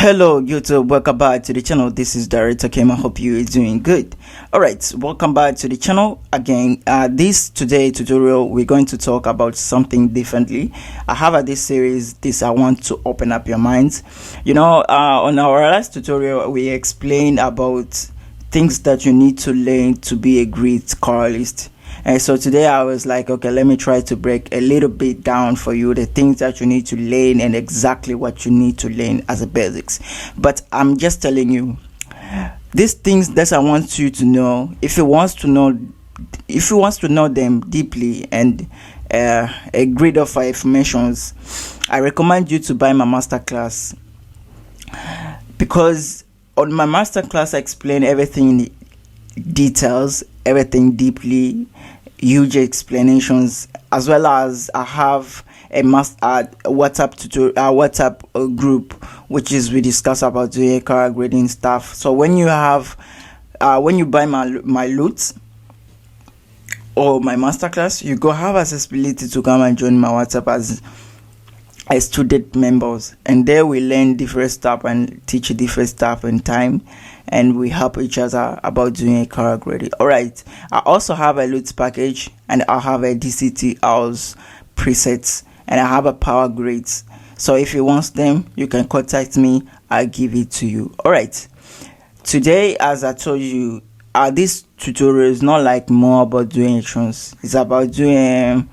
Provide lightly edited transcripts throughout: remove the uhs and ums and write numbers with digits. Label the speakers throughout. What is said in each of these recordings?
Speaker 1: Hello YouTube, welcome back to the channel. This is Director Kim. I hope you are doing good. Alright, welcome back to the channel again. This today tutorial we're going to talk about something differently. I have this series I want to open up your minds. On our last tutorial we explained about things that you need to learn to be a great choralist. And so today I was like, okay, let me try to break a little bit down for you the things that you need to learn and exactly what you need to learn as a basics. But I'm just telling you these things that I want you to know. If you want to know them deeply and a grid of informations, I recommend you to buy my masterclass, because on my masterclass I explain everything in details, everything deeply, huge explanations, as well as I have a WhatsApp group which is we discuss about doing career grading stuff. So when you buy my loot or my masterclass, you go have accessibility to come and join my WhatsApp as a student members, and there we learn different stuff and teach different stuff in time, and we help each other about doing a career grading. Alright, I also have a loot package, and I have a DCT house presets, and I have a power grades. So if you want them, you can contact me. I'll give it to you. Alright, today, as I told you, this tutorial is not like more about doing actions. It's about doing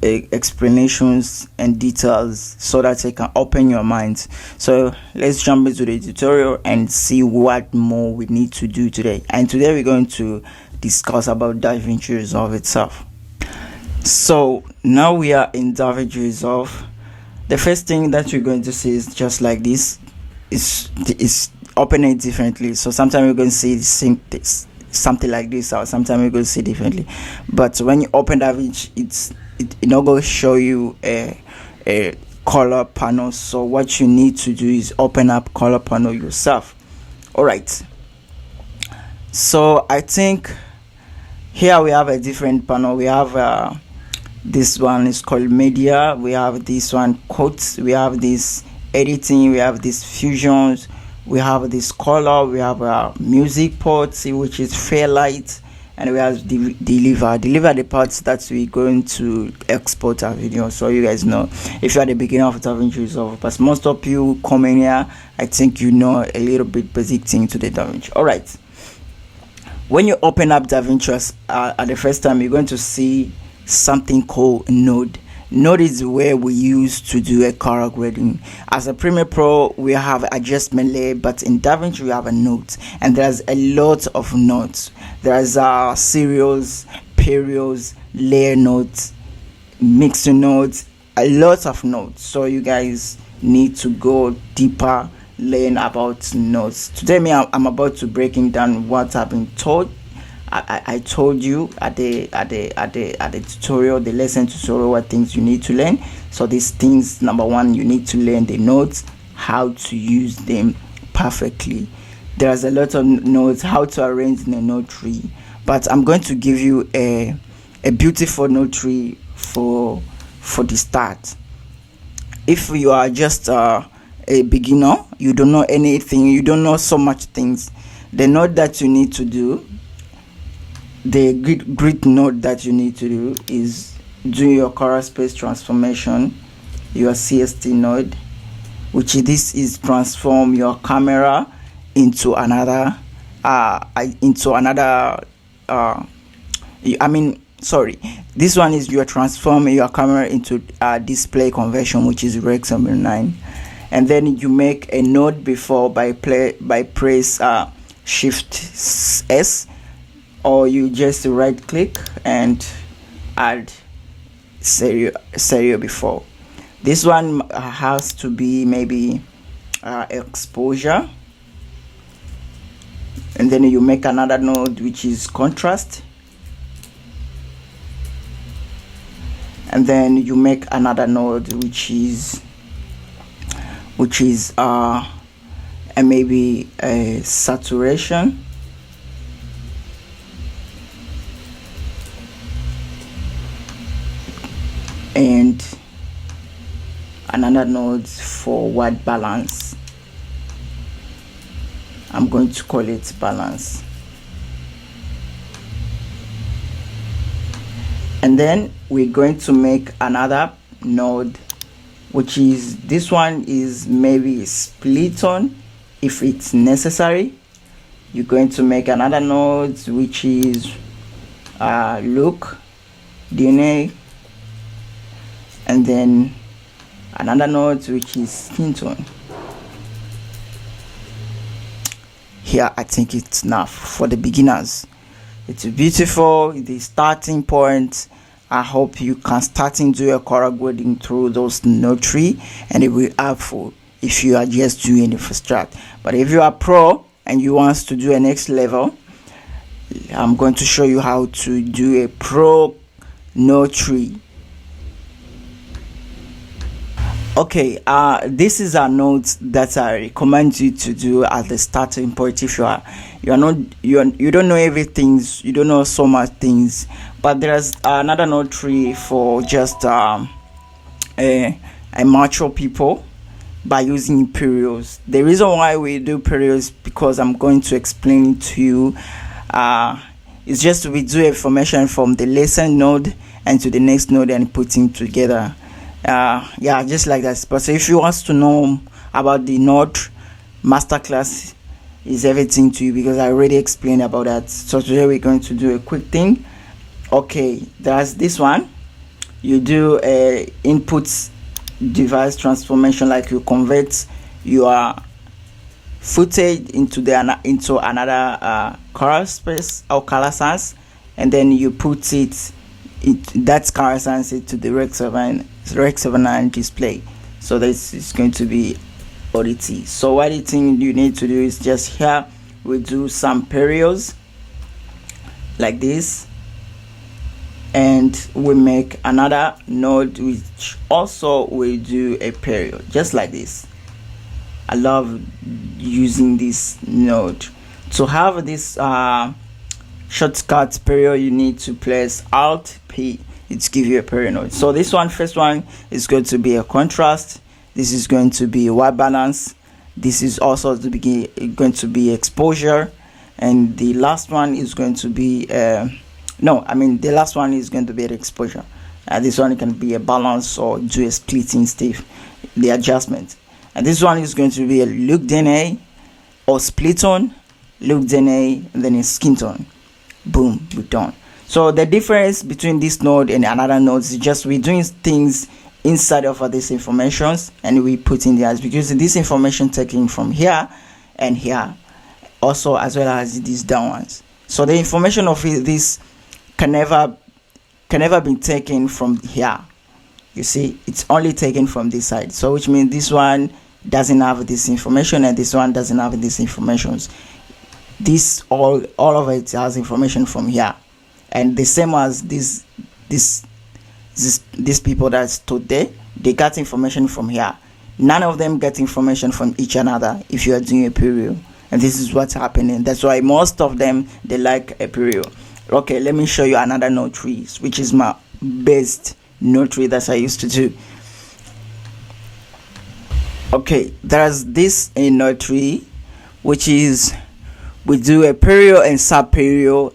Speaker 1: explanations and details so that it can open your mind. So let's jump into the tutorial and see what more we need to do today. And today we're going to discuss about DAVINCI Resolve itself. So now we are in DAVINCI Resolve. The first thing that you're going to see is just like this. Is open it differently. So sometimes you're going to see the same things, something like this, or sometimes you're going to see differently. But when you open DAVINCI, it's not going to show you a color panel. So what you need to do is open up color panel yourself. All right, so I think here we have a different panel. We have this one is called media, we have this one quotes, we have this editing, we have this fusions, we have this color, we have music ports, which is Fairlight, and we have deliver the parts that we're going to export our video. So you guys know, if you're at the beginning of DAVINCI Resolve, but most of you come in here, I think you know a little bit basic thing to the DAVINCI. All right, when you open up DAVINCI at the first time, you're going to see something called node. Node is where we use to do a color grading. As a Premiere Pro, we have adjustment layer, but in DAVINCI we have a node, and there's a lot of nodes. There's serials, periods, layer nodes, mixer nodes, a lot of nodes. So you guys need to go deeper, learn about nodes. Today, I'm about to breaking down what I've been told. I told you at the tutorial, the lesson tutorial, what things you need to learn. So these things, number one, you need to learn the nodes, how to use them perfectly. There's a lot of nodes, how to arrange in a node tree, but I'm going to give you a beautiful node tree for the start. If you are just a beginner, you don't know anything, you don't know so much things, the node that you need to do, the grid node that you need to do is do your color space transformation, your CST node, which this is transform your camera into another this one is you're transforming your camera into display conversion, which is Rec 79, and then you make a node before by press Shift S, or you just right click and add stereo before. This one has to be maybe exposure, and then you make another node which is contrast, and then you make another node which is maybe a saturation, and another node for word balance. I'm going to call it balance. And then we're going to make another node, which is this one is maybe Skintone if it's necessary. You're going to make another node which is look DNA, and then another node which is Skintone. Here I think it's enough for the beginners. It's beautiful, the starting point. I hope you can start into your color grading through those node tree, and it will be helpful if you are just doing the first draft. But if you are pro and you want to do a next level, I'm going to show you how to do a pro node tree. Okay, this is a note that I recommend you to do at the starting point. If you don't know everything, you don't know so much things, but there's another note tree for just a mature people by using periods. The reason why we do periods, because I'm going to explain it to you. It's just we do information from the lesson node and to the next node and putting together. Yeah, just like that. But if you want to know about the node, Masterclass is everything to you, because I already explained about that. So today we're going to do a quick thing. Okay, there's this one. You do a input device transformation, like you convert your footage into another color space or color sans, and then you put that color sans into the Rec 7 display. So this is going to be ODT. So what the thing you need to do is just here we do some periods like this, and we make another node which also will do a period just like this. I love using this node. To have this shortcut period, you need to press Alt P. It's give you a period node. So this first one is going to be a contrast. This is going to be white balance. This is also going to be exposure, and the last one is going to be the last one is going to be the exposure. This one can be a balance or do a splitting step, the adjustment. And this one is going to be a look DNA or Skintone, look DNA, and then a Skintone. Boom, we're done. So the difference between this node and another node is just we're doing things inside of this information, and we put in there, because this information taken from here and here, also as well as these down ones. So the information of this can never be taken from here. You see, it's only taken from this side. So which means this one doesn't have this information and this one doesn't have this information. This all of it has information from here, and the same as these people that stood there, they got information from here. None of them get information from each another if you are doing a period, and this is what's happening. That's why most of them, they like a period. Okay, let me show you another node tree, which is my best node tree that I used to do. Okay, there's this node tree, which is we do a period and sub period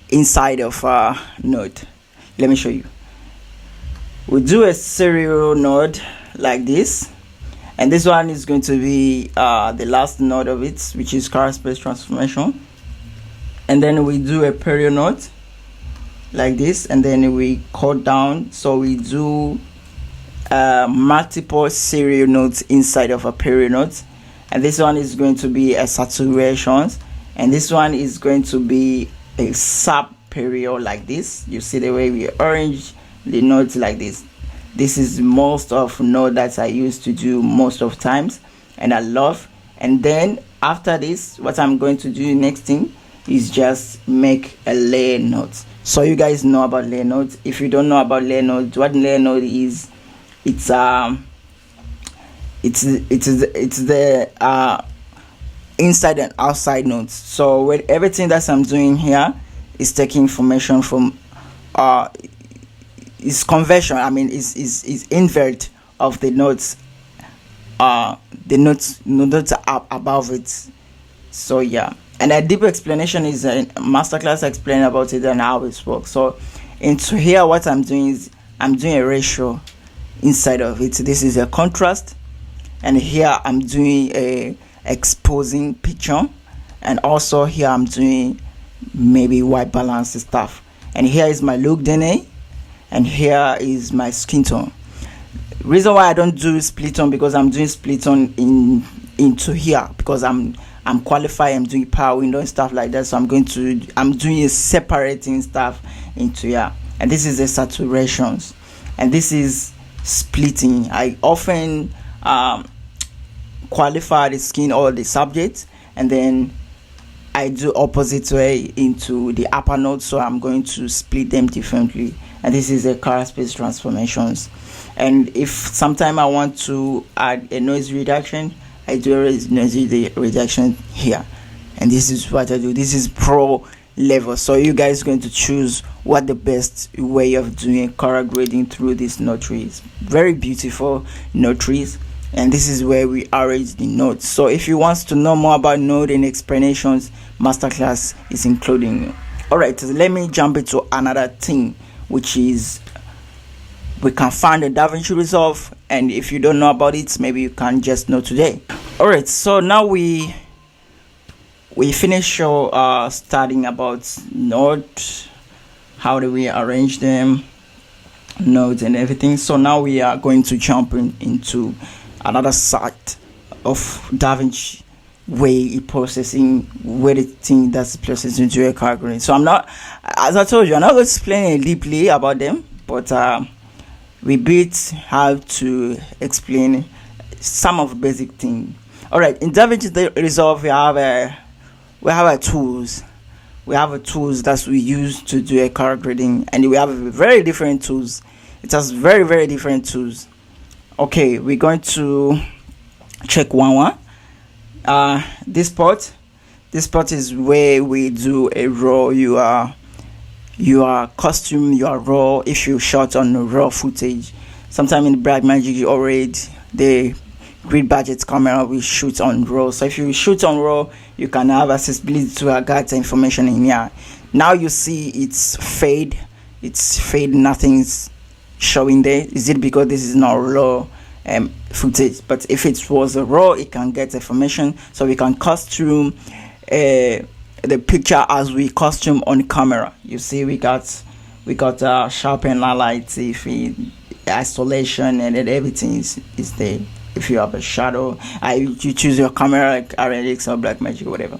Speaker 1: inside of a node. Let me show you. We do a serial node like this, and this one is going to be the last node of it, which is color space transformation. And then we do a period node like this, and then we cut down. So we do multiple serial nodes inside of a period node, and this one is going to be a saturation, and this one is going to be a sub period like this. You see the way we arrange the nodes like this. This is most of node that I used to do most of times, and I love. And then after this, what I'm going to do next thing is just make a layer node. So you guys know about layer nodes. If you don't know about layer nodes, what layer node is, it's the inside and outside nodes. So with everything that I'm doing here is taking information from is conversion. I mean, is invert of the notes, the notes are above it. So yeah, and a deep explanation is a masterclass explain about it and how it works. So into here, what I'm doing is I'm doing a ratio inside of it. This is a contrast, and here I'm doing a exposing picture, and also here I'm doing maybe white balance stuff, and here is my look DNA, and here is my skin tone. Reason why I don't do split on, because I'm doing split on into here, because I'm qualified, I'm doing power window and stuff like that. So I'm doing a separating stuff into here, and this is the saturations, and this is splitting. I often qualify the skin or the subject, and then I do opposite way into the upper node, so I'm going to split them differently. And this is a color space transformations. And if sometime I want to add a noise reduction, I do a noise reduction here, and this is what I do. This is pro level, so you guys are going to choose what the best way of doing color grading through these node trees. Very beautiful node trees, and this is where we arrange the nodes. So if you want to know more about node and explanations, masterclass is including. All right, so let me jump into another thing, which is we can find the DaVinci Resolve, and if you don't know about it, maybe you can just know today. All right, so now we finish your studying about nodes, how do we arrange them, nodes and everything. So now we are going to jump into another side of DaVinci way processing, where the thing that's processed into a category. So I'm not, as I told you, I'm not going to explain deeply about them, but we have to explain some of the basic things. All right, in DaVinci Resolve we have a tools. We have a tools that we use to do a color grading, and we have very different tools. It has very different tools. Okay, we're going to check one. This part is where we do a raw. You are costume, you are raw. If you shot on raw footage, sometime in Blackmagic you already the grid budget camera will shoot on raw. So if you shoot on raw, you can have accessibility to get information in here. Now you see it's fade, nothing's showing there. Is it because this is not raw footage? But if it was a raw, it can get information, so we can costume the picture as we costume on camera. You see, we got sharpen highlights, isolation, and everything is there. If you have a shadow, you choose your camera like RLX or Blackmagic or whatever.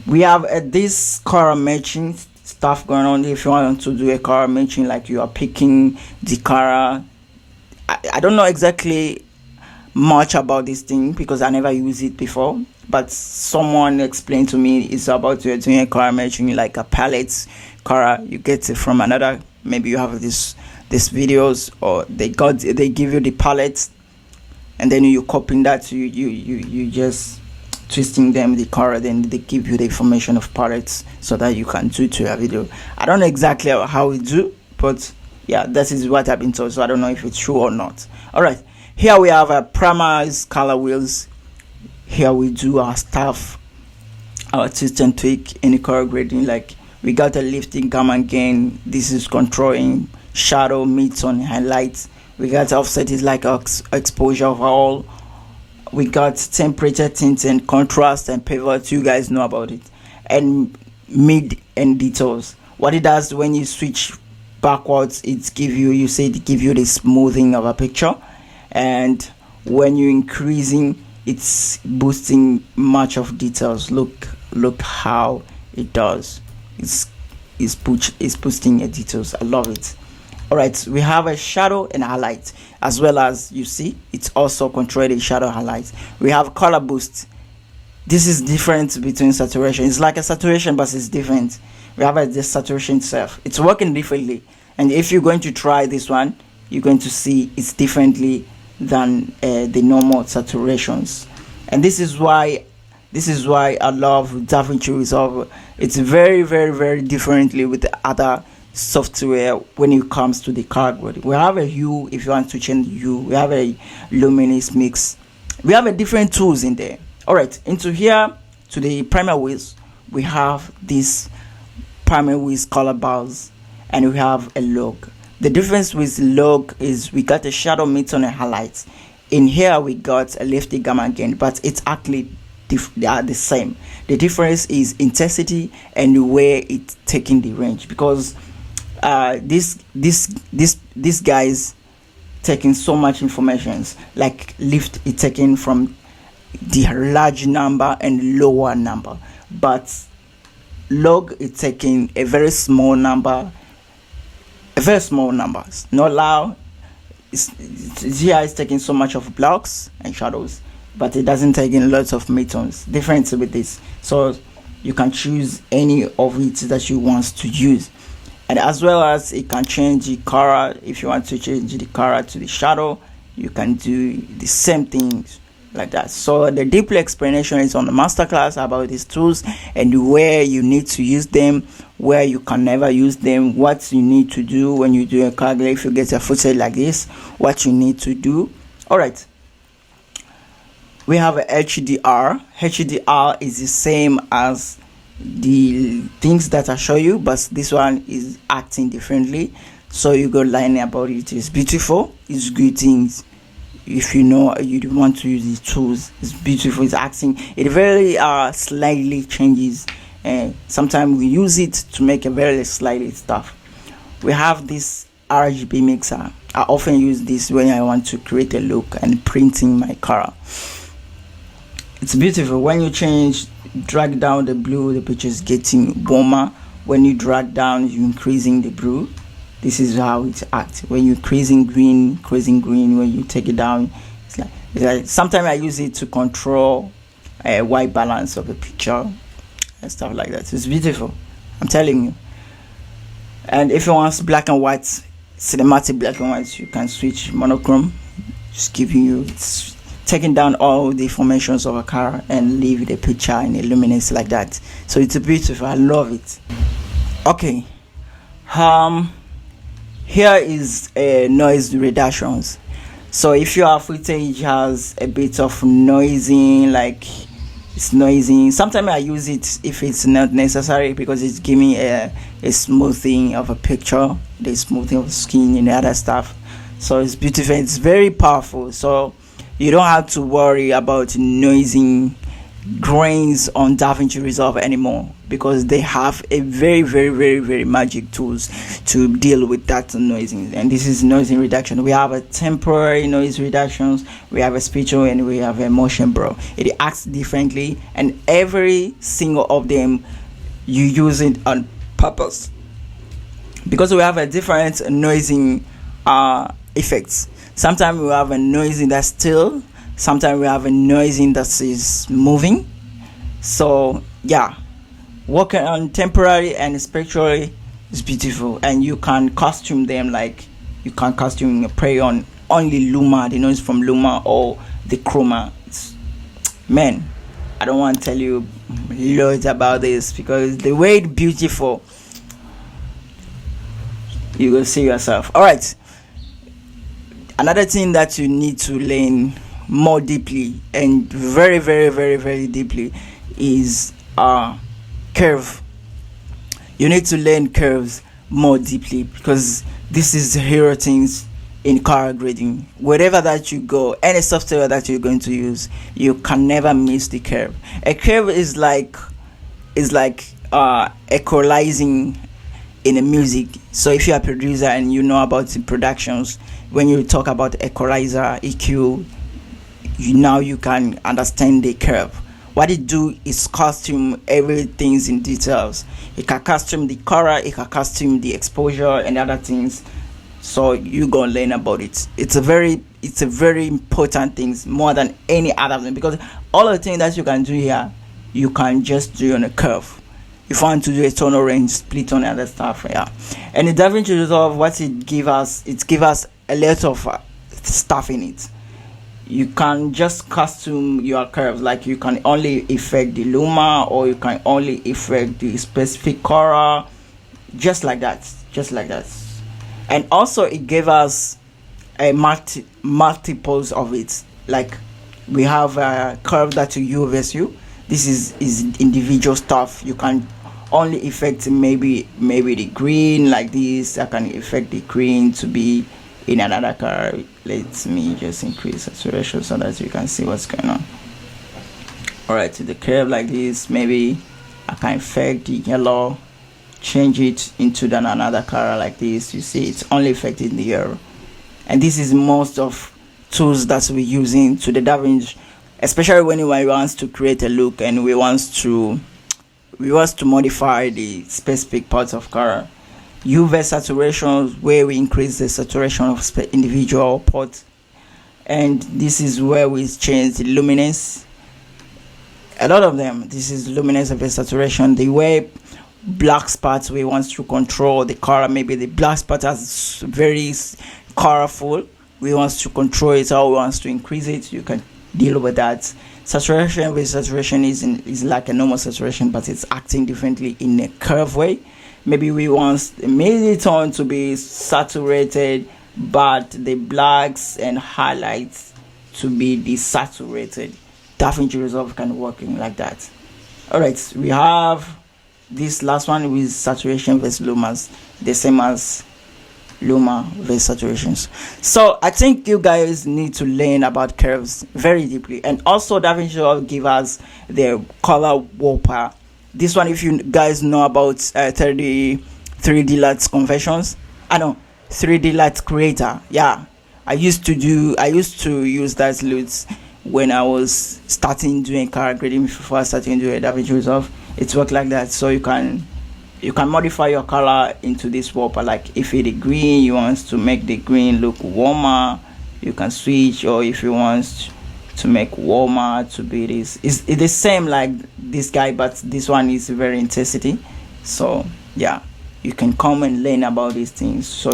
Speaker 1: We have this color matching stuff going on. If you want to do a color matching, like you are picking the color, I don't know exactly much about this thing because I never used it before, but someone explained to me it's about you're doing a color matching, like a palette color. You get it from another, maybe you have this videos, or they give you the palette, and then you copying that, you just twisting them the color, then they give you the information of palettes so that you can do to your video. I don't know exactly how we do, but yeah, that is what I've been told, so I don't know if it's true or not. All right, here we have a primers color wheels. Here we do our stuff, our twist and tweak, any color grading. Like we got a lifting, gamma gain. This is controlling shadow, midtone, highlights. We got offset is like exposure of all. We got temperature, tint, and contrast and pivot. You guys know about it. And mid and details. What it does when you switch backwards, it give you the smoothing of a picture, and when you're increasing, it's boosting much of details. Look how it does. It's boosting your details. I love it. All right, we have a shadow and highlight, as well as you see it's also controlling shadow highlights. We have color boost. This is different between saturation. It's like a saturation, but it's different. We have the saturation itself. It's working differently, and if you're going to try this one, you're going to see it's differently than the normal saturations. And this is why I love DaVinci Resolve. It's very differently with the other software when it comes to the color grading. We have a hue if you want to change hue. We have a luminous mix. We have a different tools in there. All right, into here to the primary width, we have this primary width color bars, and we have a log. The difference with log is we got a shadow, midtone, and highlights. In here we got a lefty, gamma again, but it's actually they are the same. The difference is intensity and where it's taking the range, because this guy's taking so much information. Like lift is taken from the large number and lower number, but log is taking a very small number, not loud. Here is taking so much of blocks and shadows, but it doesn't take in lots of midtones. Difference with this, so you can choose any of it that you want to use, and as well as it can change the color. If you want to change the color to the shadow, you can do the same things like that. So the deep explanation is on the masterclass about these tools and where you need to use them, where you can never use them, what you need to do when you do a color grade. If you get a footage like this, what you need to do. All right, we have a HDR. HDR is the same as the things that I show you, but this one is acting differently, so you go learn about it. It's beautiful, it's good things. If you know you want to use these tools, it's beautiful, it's acting. It very slightly changes, and sometimes we use it to make a very slightly stuff. We have this RGB mixer. I often use this when I want to create a look and printing my color. It's beautiful. When you drag down the blue, the picture is getting warmer. When you drag down, you're increasing the blue. This is how it acts. When you're increasing green, when you take it down, it's like sometimes I use it to control a white balance of the picture and stuff like that. It's beautiful, I'm telling you. And if you want black and white, cinematic black and white, you can switch monochrome. Just giving you, it's taking down all the formations of a car and leave the picture in a luminance like that. So it's beautiful, I love it. Okay, here is a noise reductions. So if your footage has a bit of noising, like it's noisy, sometimes I use it if it's not necessary, because it's giving a smoothing of a picture, the smoothing of skin and other stuff. So it's beautiful, it's very powerful, so you don't have to worry about noising grains on DaVinci Resolve anymore, because they have a very magic tools to deal with that noising. And this is noise reduction. We have a temporary noise reductions, we have a spatial, and we have a motion blur. It acts differently, and every single of them you use it on purpose, because we have a different noising effects. Sometimes we have a noising that's still, sometimes we have a noising that is moving. So yeah, working on temporary and spectrally is beautiful, and you can costume them. Like you can costume prey on only Luma, the noise from Luma, or the chroma. Man, I don't want to tell you loads about this, because the way it's beautiful, you will see yourself. All right, another thing that you need to learn more deeply, and very deeply, is curve. You need to learn curves more deeply, because this is the hero things in color grading. Wherever that you go, any software that you're going to use, you can never miss the curve. A curve is like equalizing in a music. So if you're a producer and you know about the productions, when you talk about equalizer, EQ, you can understand the curve. What it do is costume everything in details. It can costume the color, it can costume the exposure and other things. So you gonna learn about it. It's a very important thing, more than any other thing, because all the things that you can do here, you can just do on a curve. If you want to do a tonal range, split on other stuff, yeah. And the DaVinci Resolve, what it give us a lot of stuff in it. You can just custom your curves, like you can only affect the Luma, or you can only affect the specific color, just like that. just like that. And also it gave us a multiples of it. Like we have a curve that you versus you. This is individual stuff. You can only affect maybe the green like this. I can affect the green to be in another curve. Let me just increase saturation so that you can see what's going on. All right, to the curve like this, maybe I can affect the yellow, change it into another color like this. You see it's only affecting the yellow. And this is most of tools that we're using to the DaVinci, especially when we want to create a look and we want to modify the specific parts of color. UV saturation, where we increase the saturation of individual parts, and this is where we change the luminance. A lot of them, this is luminance of the saturation. The way black spots, we want to control the color. Maybe the black spot is very colorful, we want to control it, or we want to increase it. You can deal with that. Saturation with saturation is like a normal saturation, but it's acting differently in a curve way. Maybe we want the mid-tone to be saturated, but the blacks and highlights to be desaturated. DaVinci Resolve can work in like that. All right, we have this last one with saturation versus lumas, the same as luma versus saturations. So I think you guys need to learn about curves very deeply. And also DaVinci Resolve give us the color whopper. This one, if you guys know about 3D light conversions, I know 3D light creator. Yeah, I used to use that LUTs when I was starting doing color grading before I started doing DaVinci Resolve. It worked like that. So you can modify your color into this whopper. Like if it's green, you want to make the green look warmer, you can switch. Or if you want to make warmer to be this, it's the same like this guy, but this one is very intensity. So yeah, you can come and learn about these things. So,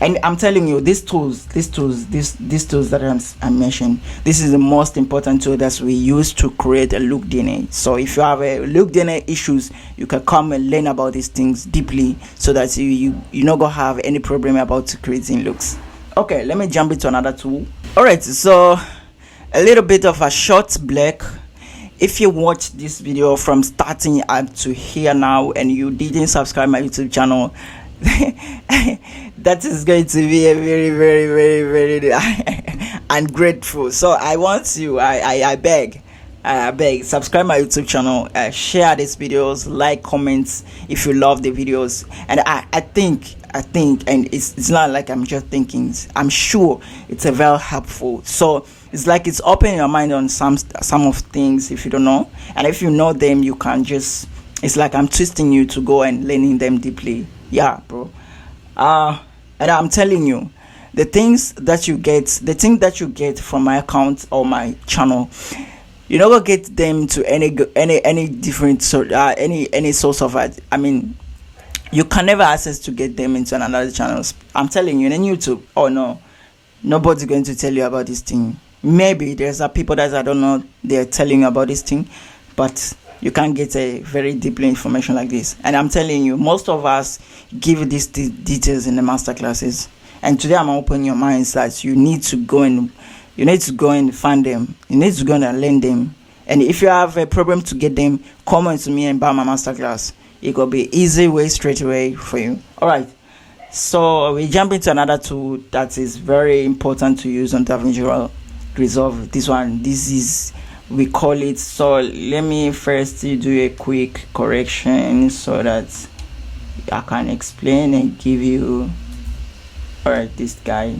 Speaker 1: and I'm telling you, these tools that I mentioned, this is the most important tool that we use to create a look DNA. So if you have a look DNA issues, you can come and learn about these things deeply, so that you not gonna have any problem about creating looks. Okay, let me jump into another tool. All right, so a little bit of a short break. If you watch this video from starting up to here now and you didn't subscribe my YouTube channel, that is going to be a very, very, very, very ungrateful. So I want you, I beg, subscribe my YouTube channel, share these videos, like, comments if you love the videos. And I think, and it's not like I'm just thinking, I'm sure it's a very helpful. So it's like it's opening your mind on some of things if you don't know, and if you know them, you can just, it's like I'm twisting you to go and learning them deeply. Yeah, bro. And I'm telling you, the things that you get from my account or my channel, you never get them to any different sort, any source of it. I mean, you can never access to get them into another channels. I'm telling you, in YouTube, oh no, nobody's going to tell you about this thing. Maybe there's people that I don't know, they're telling you about this thing, but you can't get a very deeply information like this. And I'm telling you, most of us give these details in the master classes. And today I'm opening your minds that you need to go and find them. You need to go and learn them. And if you have a problem to get them, come on to me and buy my master class. It will be easy way, straight away for you. All right. So we jump into another tool that is very important to use on DaVinci Resolve. This is, we call it, so let me first do a quick correction so that I can explain and give you. All right, this guy,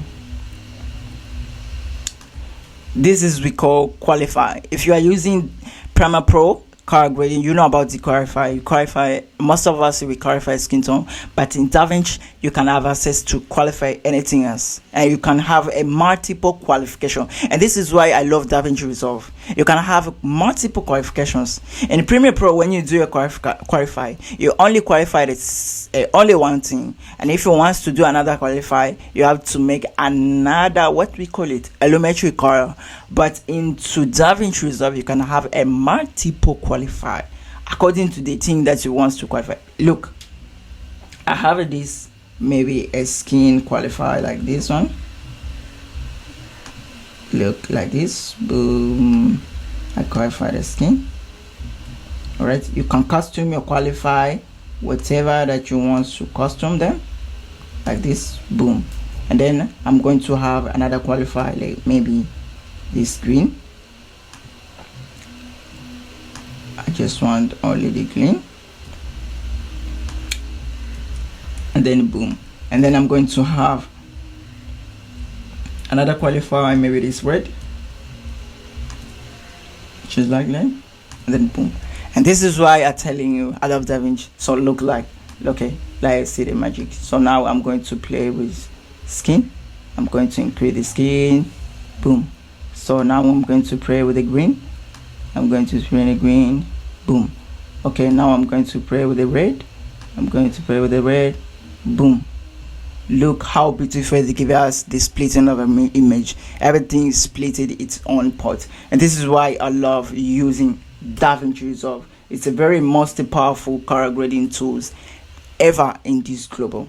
Speaker 1: this is we call qualify. If you are using Premiere Pro color grading, you know about the qualify. Most of us we qualify Skintone, but in DaVinci you can have access to qualify anything else, and you can have a multiple qualification. And this is why I love DaVinci Resolve. You can have multiple qualifications. In Premiere Pro, when you do a qualify, you only qualify only one thing, and if you want to do another qualify, you have to make another, what we call it, allometric color. But into DaVinci Resolve, you can have a multiple qualify according to the thing that you want to qualify. Look, I have this maybe a skin qualifier like this one. Look like this. Boom. I qualify the skin. Alright, you can custom or qualify whatever that you want to custom them like this. Boom. And then I'm going to have another qualifier like maybe this green. I just want only the green, and then boom. And then I'm going to have another qualifier, maybe this red, just like that, and then boom. And this is why I'm telling you I love DaVinci. So look like, okay, like I see the magic. So now I'm going to play with skin. I'm going to increase the skin. Boom. So now I'm going to play with the green. I'm going to spray the green. Boom. Okay, now I'm going to play with the red. I'm going to play with the red. Boom. Look how beautiful it gives us the splitting of an image. Everything is split its own part. And this is why I love using DaVinci Resolve. It's a very most powerful color grading tools ever in this global.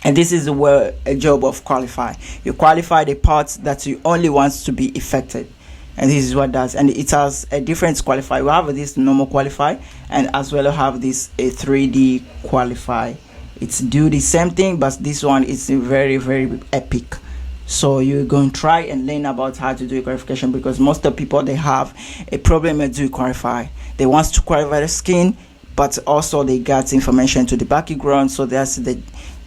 Speaker 1: And this is where a job of qualify. You qualify the parts that you only want to be affected. And this is what it does. And it has a different qualifier. We have this normal qualifier, and as well have this a 3D qualifier. It's do the same thing, but this one is very, very epic. So you're going to try and learn about how to do a qualification, because most of the people, they have a problem with do qualify. They want to qualify the skin, but also they got information to the background, so that's the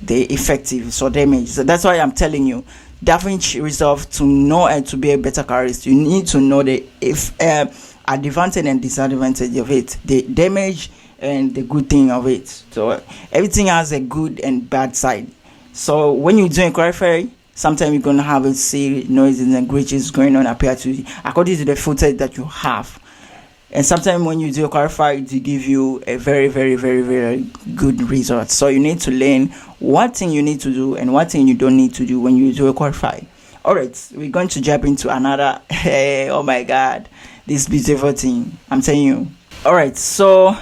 Speaker 1: effective, so damage. So that's why I'm telling you, DaVinci Resolve, to know and to be a better colorist, you need to know the advantage and disadvantage of it, the damage and the good thing of it. So everything has a good and bad side. So when you're doing qualify, sometimes you're gonna have a see noises and glitches going on appear to you according to the footage that you have. And sometimes when you do a qualify, it give you a very, very, very, very good result. So you need to learn what thing you need to do and what thing you don't need to do when you do a qualify. All right, we're going to jump into another. Hey, oh my God, this beautiful thing, I'm telling you. All right, so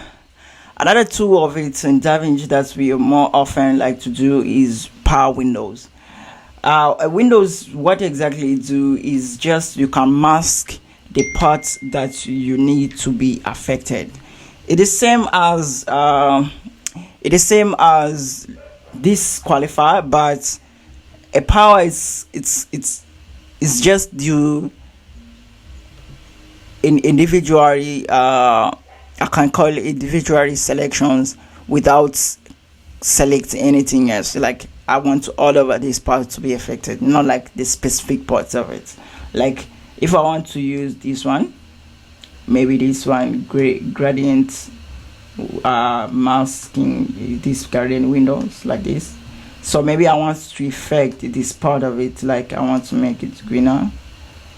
Speaker 1: another tool of it in DaVinci that we more often like to do is power windows. Windows, what exactly do is just you can mask the parts that you need to be affected. It is same as this qualifier, but a power is it's just you in individually I can call it individually selections without select anything else. Like I want all of this part to be affected, not like the specific parts of it. Like if I want to use this one, maybe this one gradient masking this gradient windows like this. So maybe I want to affect this part of it, like I want to make it greener,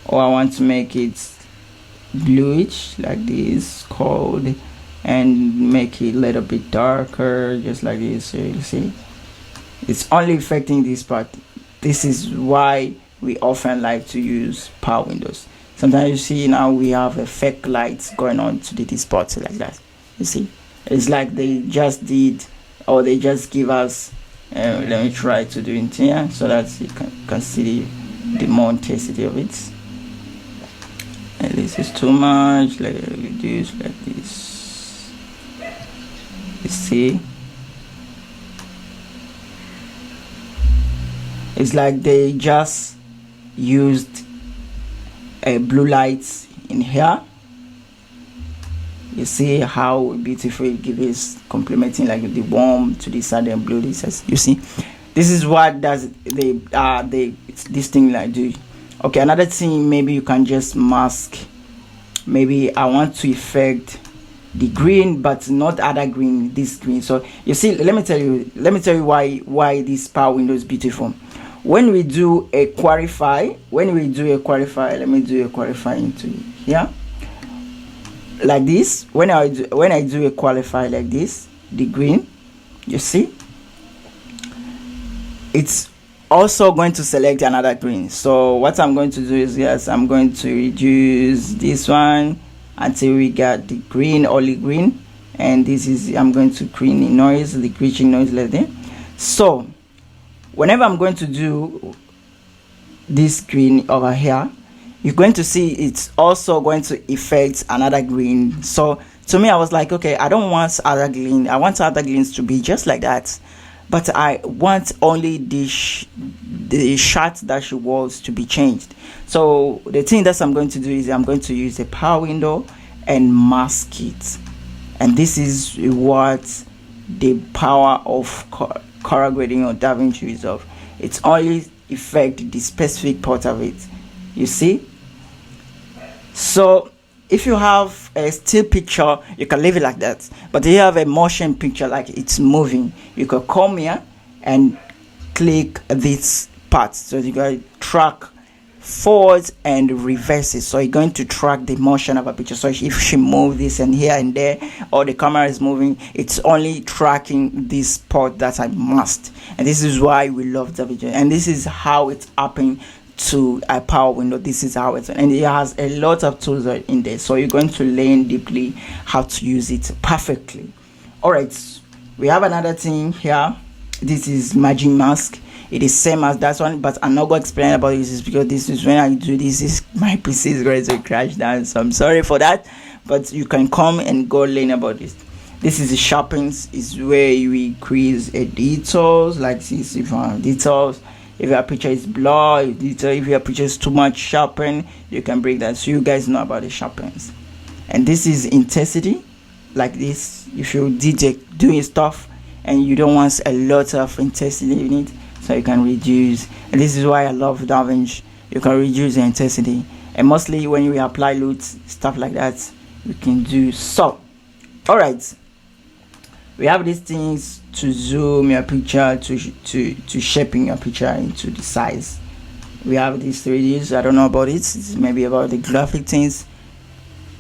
Speaker 1: or I want to make it bluish like this, cold, and make it a little bit darker, just like this. So you see, it's only affecting this part. This is why we often like to use power windows. Sometimes you see now we have a fake lights going on to this part like that. You see, it's like they just did, or they just give us. Let me try to do it here so that you can see the more intensity of it. And this is too much. Like reduce like this. You see, it's like they just used a blue lights in here. You see how beautiful it gives, complementing like the warm to the side and blue. This is, you see, this is what does this thing like do. Okay, another thing, maybe you can just mask. Maybe I want to affect the green, but not other green. This green. So you see, let me tell you why this power window is beautiful. When we do a qualify, let me do a qualify into here. Like this, when I do a qualify like this, the green, you see, it's also going to select another green. So what I'm going to do is, yes, I'm going to reduce this one until we got the green, only green, and this is, I'm going to clean the noise, the glitching noise like that. So whenever I'm going to do this green over here, you're going to see it's also going to affect another green. So to me, I was like, okay, I don't want other green. I want other greens to be just like that, but I want only the shot that she was to be changed. So the thing that I'm going to do is I'm going to use a power window and mask it. And this is what the power of color grading or DaVinci Resolve. It's only affect the specific part of it, you see. So if you have a still picture, you can leave it like that, but if you have a motion picture like it's moving, you can come here and click this part. So you can track forward and reverse it. So you're going to track the motion of a picture. So if she moves this and here and there, or the camera is moving, it's only tracking this part that I must. And this is why we love DaVinci, and this is how it's happening to a power window. This is how it's, and it has a lot of tools in there, so you're going to learn deeply how to use it perfectly. All right, we have another thing here. This is margin mask. It is same as that one, but I'm not going to explain about this because this is when I do this is my PC is going to crash down, so I'm sorry for that, but you can come and go learn about this. This is the sharpens, is where you increase a details like this. If you have details, if your picture is blurred, if your picture is too much sharpen, you can break that. So you guys know about the sharpens. And this is intensity, like this. If you DJ doing stuff and you don't want a lot of intensity in it, so you can reduce. And this is why I love DaVinci. You can reduce the intensity, and mostly when you apply LUTs, stuff like that, you can do so. All right, we have these things to zoom your picture, to shaping your picture into the size. We have these 3Ds. I don't know about it. It's maybe about the graphic things.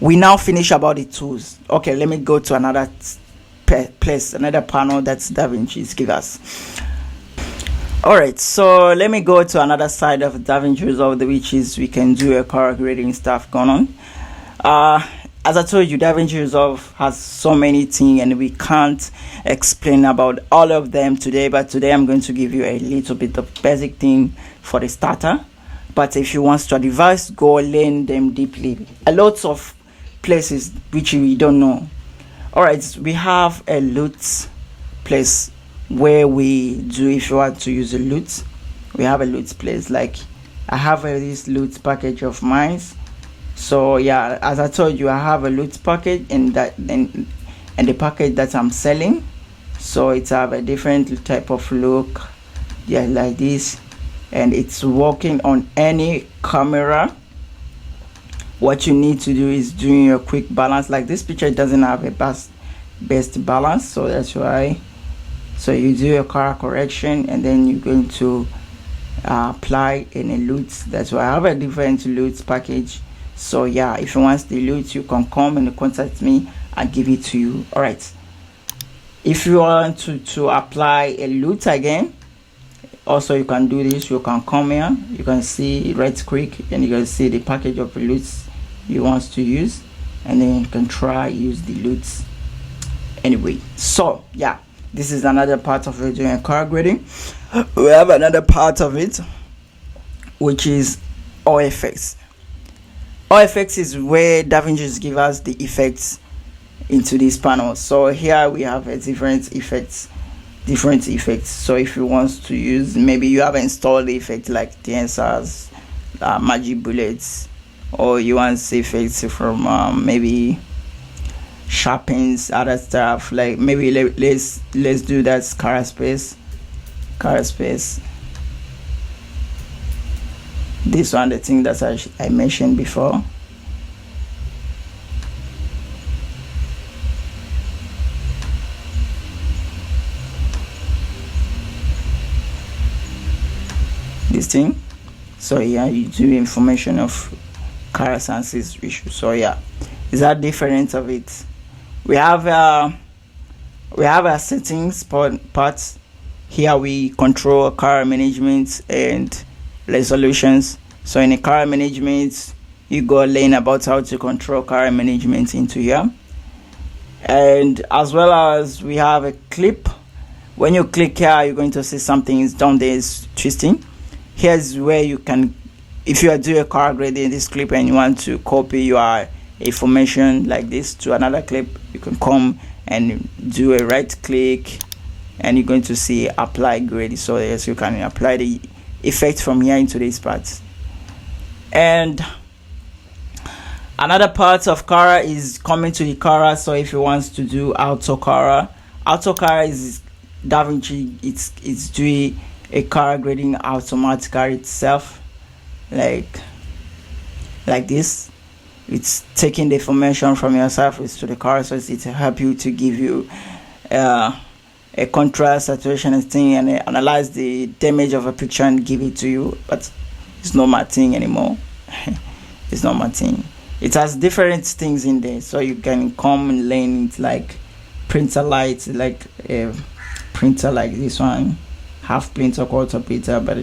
Speaker 1: We now finish about the tools. Okay, let me go to another place, another panel that DaVinci give us. All right, so let me go to another side of DaVinci Resolve, which is we can do a color grading stuff going on. As I told you, DaVinci Resolve has so many things and we can't explain about all of them today, but today I'm going to give you a little bit of basic thing for the starter. But if you want to advance, go learn them deeply. A lot of places which we don't know. All right, we have a LUT place where we do, if you want to use a LUT, we have a LUT place. Like I have this LUT package of mine. So yeah, as I told you, I have a LUT package and the package that I'm selling. So it's have a different type of look, yeah, like this, and it's working on any camera. What you need to do is doing your quick balance. Like this picture doesn't have a best balance, so that's why. So you do your color correction and then you're going to apply any LUTs. That's why I have a different LUTs package. So yeah, if you want the LUTs, you can come and contact me. I'll give it to you. All right, if you want to apply a LUT again, also you can do this. You can come here, you can see right click and you can see the package of LUTs you want to use, and then you can try use the LUTs anyway. So yeah, this is another part of it, doing color grading. We have another part of it, which is OFX. OFX is where DaVinci give us the effects into this panel. So here we have a different effects. So if you want to use, maybe you have installed the effect like DNSs, magic bullets, or you want effects from maybe sharpens, other stuff, like maybe let's do that color space. This one, the thing that I mentioned before. This thing. So yeah, you do information of color senses issue. So yeah, is that different of it? We have a settings part. Here we control color management and resolutions. So in the color management, you go learn about how to control color management into here. And as well as we have a clip When you click here, you're going to see something is down there is twisting. Here's where you can, if you are doing a color grading in this clip and you want to copy your information like this to another clip, you can come and do a right click and you're going to see apply grade. So yes, you can apply the effect from here into this part. And another part of color is coming to the color. So if you want to do auto color is DaVinci, it's doing a color grading automatically itself, like this. It's taking the information from your surface to the color, so it help you to give you a contrast, saturation and thing, and analyze the damage of a picture and give it to you. But it's not my thing anymore. It's not my thing. It has different things in there, so you can come and learn it, like printer light, like a printer like this one, half printer, quarter printer, but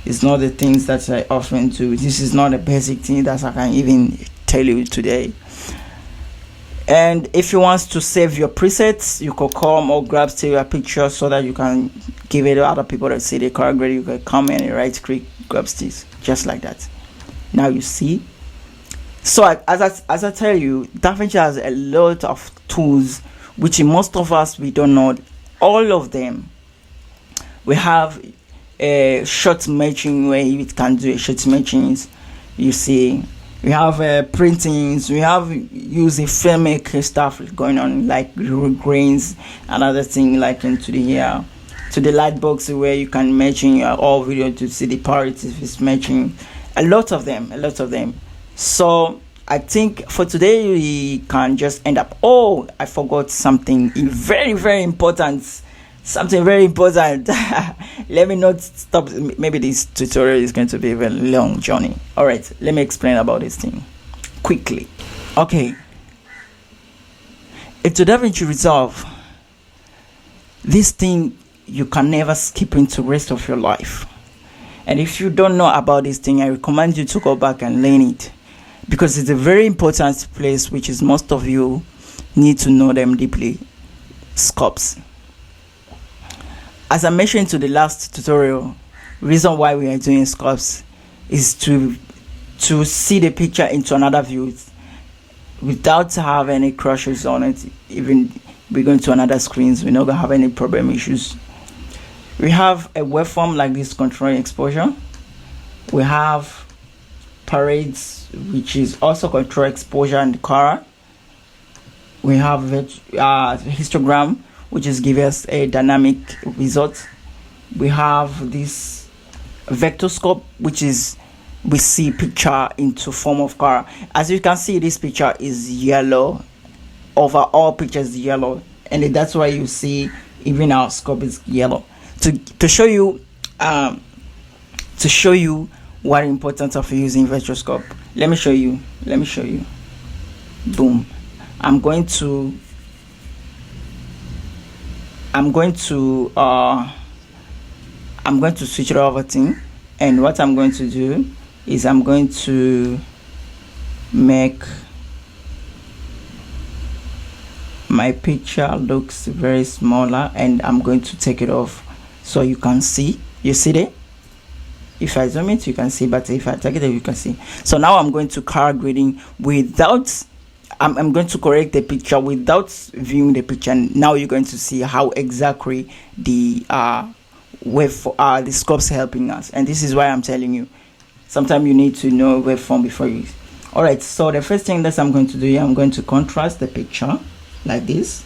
Speaker 1: it's not the things that I often do. This is not a basic thing that I can even tell you today. And if you want to save your presets, you could come or grab still your picture so that you can give it to other people that see the color grade. You can come in and right click, grab sticks, just like that. Now you see. So as I tell you, DaVinci has a lot of tools which most of us we don't know all of them. We have a shot matching where it can do a shot matchings. You see, we have printings, we have using filmic stuff going on, like grains, another thing like into the here to the light box where you can matching your all video to see the parts if it's matching. A lot of them. So I think for today we can just end up. Oh, I forgot something very important. Something very important. Let me not stop. Maybe this tutorial is going to be a very long journey. All right, let me explain about this thing quickly. Okay, into DaVinci Resolve, this thing you can never skip into the rest of your life. And if you don't know about this thing, I recommend you to go back and learn it, because it's a very important place which is most of you need to know them deeply. Scopes. As I mentioned to the last tutorial, reason why we are doing scopes is to see the picture into another view without having any crashes on it. Even we're going to another screens, we're not gonna have any problem issues. We have a waveform like this controlling exposure. We have parades, which is also control exposure and color. We have histogram, which is give us a dynamic result. We have this vector scope, which is we see picture into form of color. As you can see, this picture is yellow. Over all pictures yellow, and that's why you see even our scope is yellow. To show you what importance of using vector scope. Let me show you. Boom. I'm going to switch it over thing, and what I'm going to do is I'm going to make my picture looks very smaller, and I'm going to take it off so you can see. You see there? If I zoom it, you can see, but if I take it, you can see. So now I'm going to color grading without. I'm going to correct the picture without viewing the picture, and now you're going to see how exactly the the scopes helping us. And this is why I'm telling you, sometimes you need to know waveform before you. All right, so the first thing that I'm going to do here, I'm going to contrast the picture like this,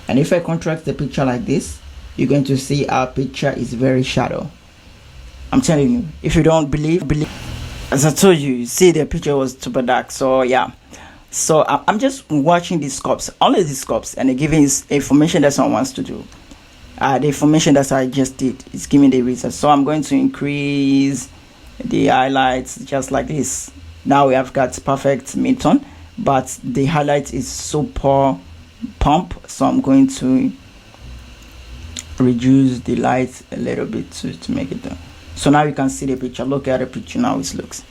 Speaker 1: and if I contrast the picture like this, you're going to see our picture is very shadow. I'm telling you, if you don't believe, as I told you, you see the picture was super dark. So yeah, so I'm just watching these scopes, only these scopes, and they're giving information that someone wants to do. The information that I just did is giving the result. So I'm going to increase the highlights just like this. Now we have got perfect mid-tone, but the highlight is super pump, so I'm going to reduce the light a little bit to make it done. So now you can see the picture. Look at the picture now. It looks,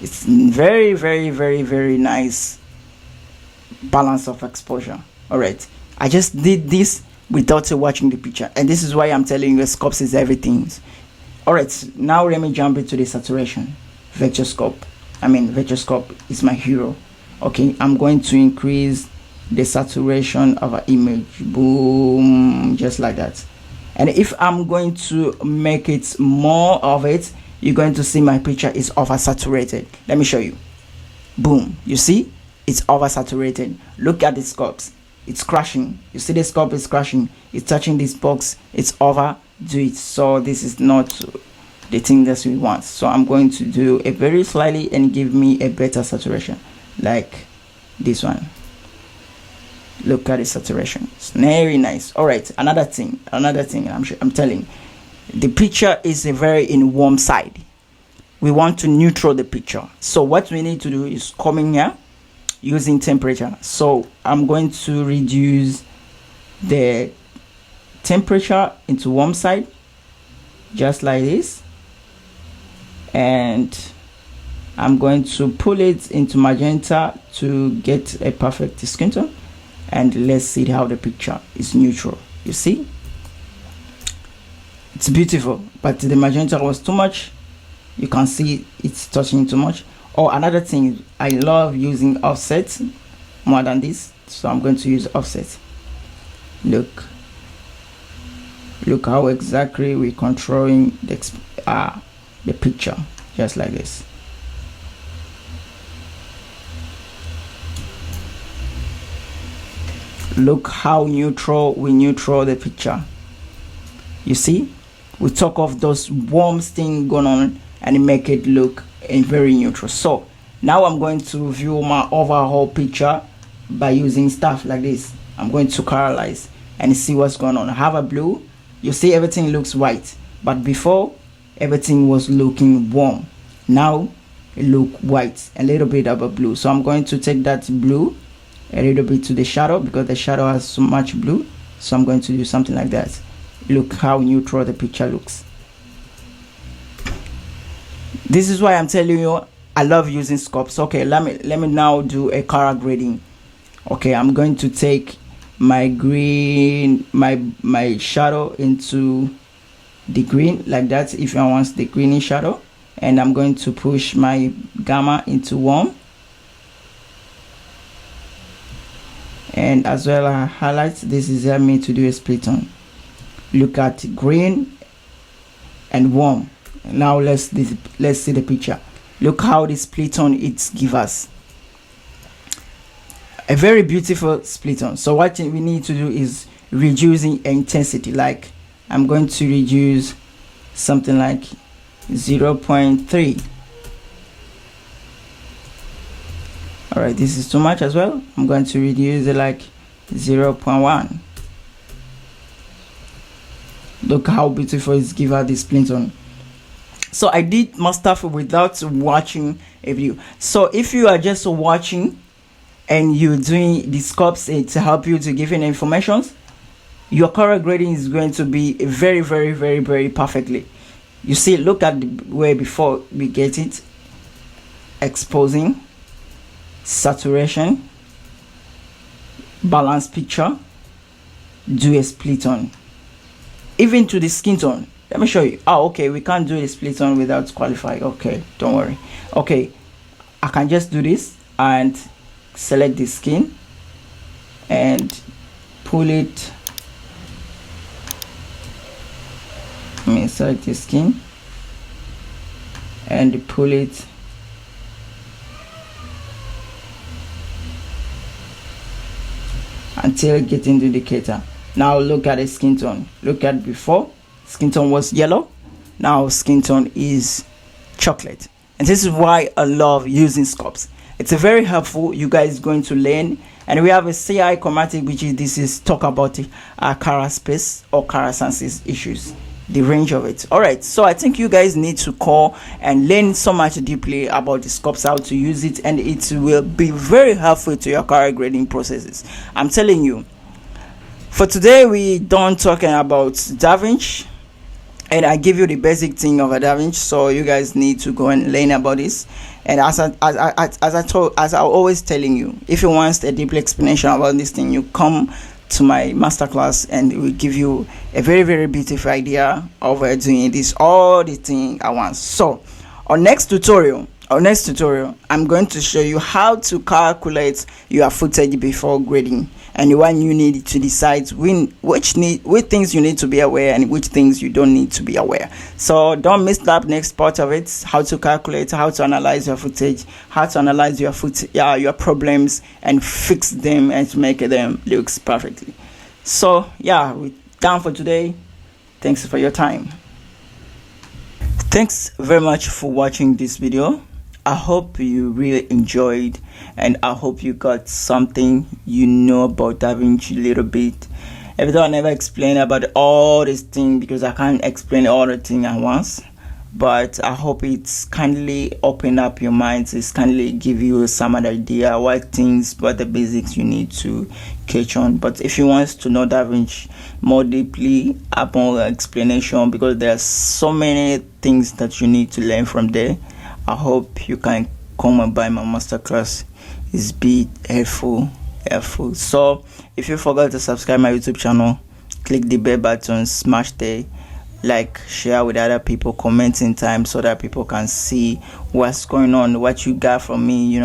Speaker 1: it's very nice balance of exposure. All right, I just did this without watching the picture. And this is why I'm telling you sculpts is everything. Alright, now let me jump into the saturation. Vector sculpt is my hero. Okay, I'm going to increase the saturation of an image. Boom, just like that. And if I'm going to make it more of it, you're going to see my picture is oversaturated. Let me show you. Boom, you see it's oversaturated. Look at the sculpts, it's crashing. You see the sculpt is crashing, it's touching this box, it's overdo it. So this is not the thing that we want. So I'm going to do a very slightly and give me a better saturation, like this one. Look at the saturation, it's very nice. All right, another thing I'm telling, the picture is a very in warm side. We want to neutral the picture. So what we need to do is come in here using temperature. So I'm going to reduce the temperature into warm side, just like this, and I'm going to pull it into magenta to get a perfect skin tone. And let's see how the picture is neutral. You see, it's beautiful, but the magenta was too much. You can see it's touching too much. Oh, another thing, I love using offset more than this, so I'm going to use offset. Look how exactly we're controlling the picture, just like this. Look how neutral we neutral the picture. You see, we took off those warm things going on and make it look very neutral. So now I'm going to view my overall picture by using stuff like this. I'm going to colorize and see what's going on. I have a blue. You see everything looks white, but before everything was looking warm. Now it look white, a little bit of a blue. So I'm going to take that blue a little bit to the shadow, because the shadow has so much blue. So I'm going to do something like that. Look how neutral the picture looks. This is why I'm telling you I love using sculpts. Okay, let me now do a color grading. Okay, I'm going to take my green, my shadow into the green, like that, if I want the greeny shadow, and I'm going to push my gamma into warm, and as well as highlights. This is help me to do a split tone. Look at green and warm. Now let's see the picture. Look how the split tone it gives us a very beautiful split tone. So what we need to do is reducing intensity. Like I'm going to reduce something like 0.3. all right, this is too much as well. I'm going to reduce it like 0.1. Look how beautiful it's give out this split tone. So I did my stuff without watching a video. So if you are just watching and you're doing the scopes to help you to give in information, your color grading is going to be very, very, very, very perfectly. You see, look at the way before we get it. Exposing, saturation, balance picture, do a split tone. Even to the skin tone. Let me show you. Oh, okay, we can't do a split tone without qualifying. Okay, don't worry. Okay, I can just do this and select the skin and pull it. Let me select the skin and pull it until getting the indicator. Now look at the skin tone. Look at before. Skin tone was yellow. Now skin tone is chocolate. And this is why I love using scopes. It's a very helpful. You guys going to learn. And we have a CI chromatic, which is this is talk about color space or color senses issues, the range of it. All right, so I think you guys need to call and learn so much deeply about the scopes, how to use it, and it will be very helpful to your color grading processes. I'm telling you. For today, we done talking about DaVinci, and I give you the basic thing of a DaVinci, so you guys need to go and learn about this. And as I always telling you, if you want a deep explanation about this thing, you come to my masterclass, and it will give you a very, very beautiful idea of doing this all the thing at once. So our next tutorial, I'm going to show you how to calculate your footage before grading, and when you need to decide which things you need to be aware and which things you don't need to be aware. So don't miss that next part of it: how to calculate, how to analyze your footage, how to analyze your your problems and fix them and to make them look perfectly. So yeah, we're done for today. Thanks for your time. Thanks very much for watching this video. I hope you really enjoyed, and I hope you got something about DaVinci a little bit. Even though I never explain about all this thing because I can't explain all the thing at once, but I hope it's kindly open up your minds. It's kindly give you some idea what the basics you need to catch on. But if you want to know DaVinci more deeply, upon explanation, because there's so many things that you need to learn from there, I hope you can come and buy my masterclass. It's be helpful. So if you forgot to subscribe my YouTube channel, click the bell button, smash the like, share with other people, comment in time so that people can see what's going on, what you got from me.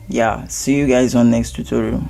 Speaker 1: Yeah, see you guys on next tutorial.